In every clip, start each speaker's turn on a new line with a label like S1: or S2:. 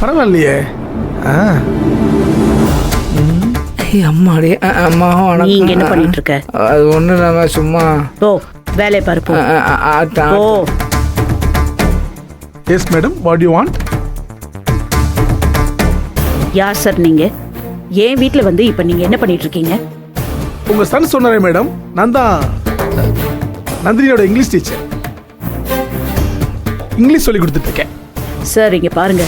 S1: பரவாயில்லையே.
S2: அம்மாடி அம்மா
S3: நீங்க என்ன பண்ணிட்டு இருக்க?
S2: அது ஒண்ணு இல்லைங்க, சும்மா
S3: ஓ வேலையை பாரு போ. Oh
S1: yes madam, what you want?
S3: யார் சார் நீங்க? ஏன் வீட்ல வந்து இப்ப நீங்க என்ன பண்ணிட்டு இருக்கீங்க?
S1: உங்க சன் சொன்னாரே மேடம், நான் தான் நந்தினியோட இங்கிலீஷ் டீச்சர். இங்கிலீஷ் சொல்லி கொடுத்துட்டு இருக்கேன்.
S3: சார் இங்க பாருங்க,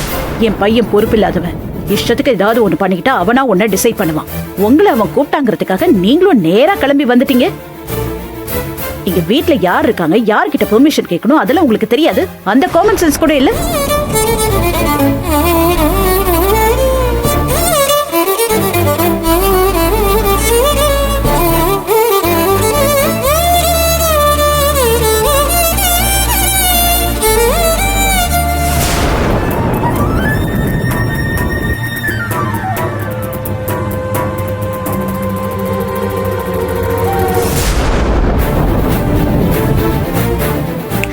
S3: என் பையன் பொறுப்பில்லாதவன். இஷ்டத்துக்கு ஏதாவது ஒண்ணு பண்ணிக்கிட்டா அவனா ஒன்ன டிசைட் பண்ணுவான். உங்களை அவன் கூப்பிட்டாங்கிறதுக்காக நீங்களும் நேரா கிளம்பி வந்துட்டீங்க. இங்க வீட்ல யார் இருக்காங்க, யார்கிட்ட பெர்மிஷன் கேட்கணும் அதெல்லாம் உங்களுக்கு தெரியாது. அந்த காமன் சென்ஸ் கூட இல்ல.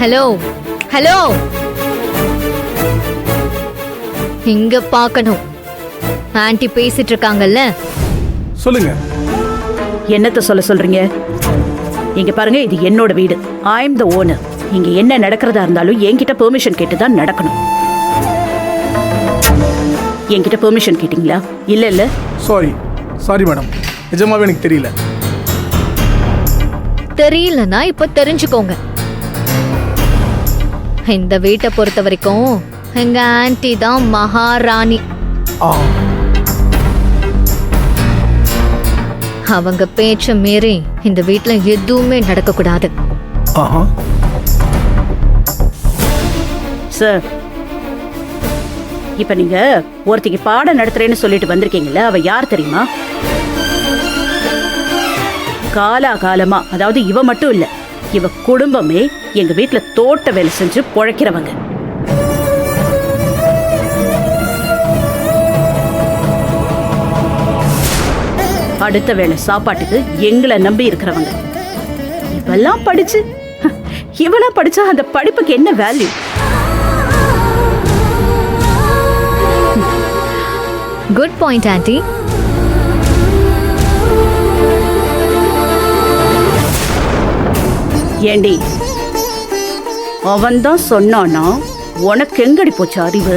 S4: ஹலோ ஹலோ, இங்க பார்க்கணும். ஆன்ட்டி பேசிட்டு இருக்காங்கல்ல.
S1: சொல்லுங்க.
S3: என்னத்த சொல்ல சொல்றீங்க? இங்க பாருங்க, இது என்னோட வீடு. ஐ அம் தி ஓனர். இங்க என்ன நடக்கிறதா இருந்தாலும் என்கிட்ட பெர்மிஷன் கேட்டு தான் நடக்கணும். என்கிட்ட பெர்மிஷன் கேட்டீங்களா? இல்ல இல்ல.
S1: சாரி மேடம், நிஜமாவே எனக்கு தெரியல.
S4: தெரியலனா இப்ப தெரிஞ்சுக்கோங்க. இந்த வீட்டை பொறுத்த வரைக்கும் எங்க ஆன்ட்டி தான் மகாராணி. அவங்க பேச்ச மீறி இந்த வீட்ல எதுவுமே நடக்க கூடாது.
S3: சார், இப்ப நீங்க ஒருத்திக்கு பாடம் நடத்துறேன்னு சொல்லிட்டு வந்திருக்கீங்கல்ல, அவ யார் தெரியுமா? காலாகாலமா, அதாவது இவ மட்டும் இல்ல, இவ குடும்பமே எங்க வீட்டுல தோட்ட வேலை செஞ்சு பொழைக்கிறவங்க. அடுத்த வேளை சாப்பாட்டுக்கு எங்களை நம்பி இருக்கிறவங்க. இவெல்லாம் படிச்சா அந்த படிப்புக்கு என்ன வேல்யூ?
S4: Good point anti.
S3: ஏண்டி, அவன் தான் சொன்னானா? உனக்கு எங்கடி போச்சு அறிவு?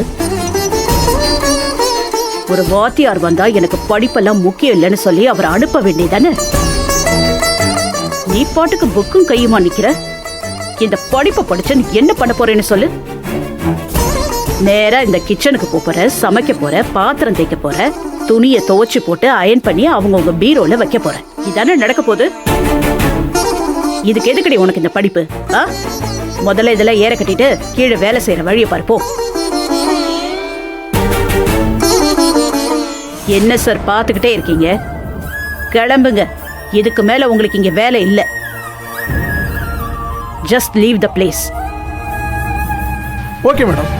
S3: ஒரு வாத்தியார் வந்தா எனக்கு படிப்பெல்லாம் முக்கியம் இல்லைன்னு சொல்லி அவரை அனுப்ப வேண்டியதானே? நீ பாட்டுக்கு புக்கும் கையுமா நிக்கிற. இந்த படிப்பை படிச்சு நீ என்ன பண்ண போறேன்னு சொல்லு. நேரா இந்த கிச்சனுக்கு போற, சமைக்க போற, பாத்திரம் தேய்க்க போற, துணியை துவைச்சு போட்டு அயன் பண்ணி அவங்கவுங்க பீரோல வைக்க போற. இதானே நடக்க போகுது? இதுக்கு எதுக்கடி உனக்கு இந்த படிப்பு? முதல்ல இதெல்லாம் ஏற கட்டிட்டு கீழே வேலை செய்யற வழியை பார்ப்போ. என்ன சார் பார்த்துக்கிட்டே இருக்கீங்க? கிளம்புங்க. இதுக்கு மேல உங்களுக்கு இங்க வேலை இல்ல. Just leave the place.
S1: Okay madam,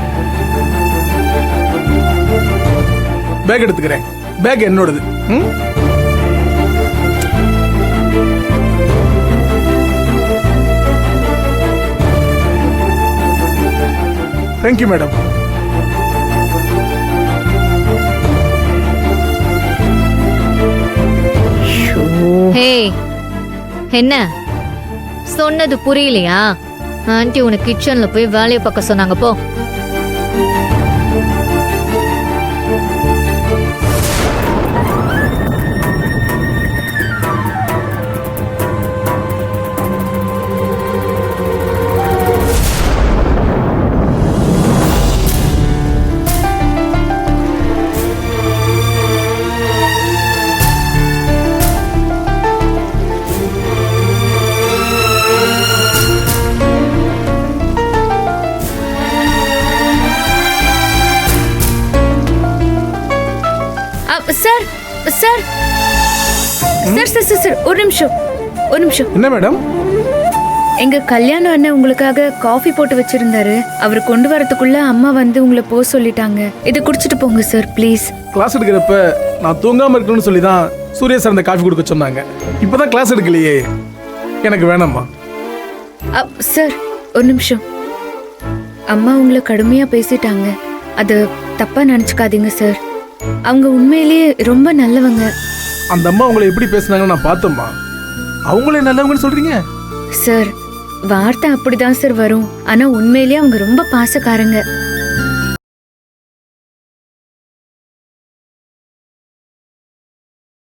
S1: bag எடுத்துக்கிறேன். பேக் என்னோடது. Thank you madam.
S4: ஹே, என்ன சொன்னது புரியலையா? ஆன்ட்டி உனக்கு கிச்சன்ல போய் வேலையை பார்க்க சொன்னாங்க. போ.
S5: Sir sir sir sir sir ஒரு நிமிஷம்.
S1: என்ன மேடம்?
S5: எங்க கல்யாண அண்ணன் உங்களுக்காக காஃபி போட்டு வச்சிருந்தாரு. அவர் கொண்டு வரதுக்குள்ள அம்மா வந்து உங்களை போக சொல்லிட்டாங்க. இதை குடிச்சிட்டு போங்க சார் ப்ளீஸ்.
S1: கிளாஸ் எடுக்கிறப்ப நான் தூங்காம இருக்கணும்னு சொல்லி தான் சூர்யா சார் அந்த காஃபி கொடுக்க சொன்னாங்க. இப்பதான் கிளாஸ் எடுக்கலையே, எனக்கு வேணாம்மா.
S5: சார் ஒரு நிமிஷம். அம்மா உங்களை கடுமையா பேசிட்டாங்க. அது தப்பா நினைச்சுக்காதீங்க சார். அவங்க உண்மையிலேயே ரொம்ப நல்லவங்க.
S1: அந்த அம்மா உங்களை எப்படி பேசுனாங்கன்னு நான் பார்த்தோம்மா. அவங்களே நல்லவங்கன்னு சொல்றீங்க?
S5: சார், வார்த்தை அப்படிதான் சார் வரும். ஆனா உண்மையிலேயே அவங்க ரொம்ப பாசக்காரங்க.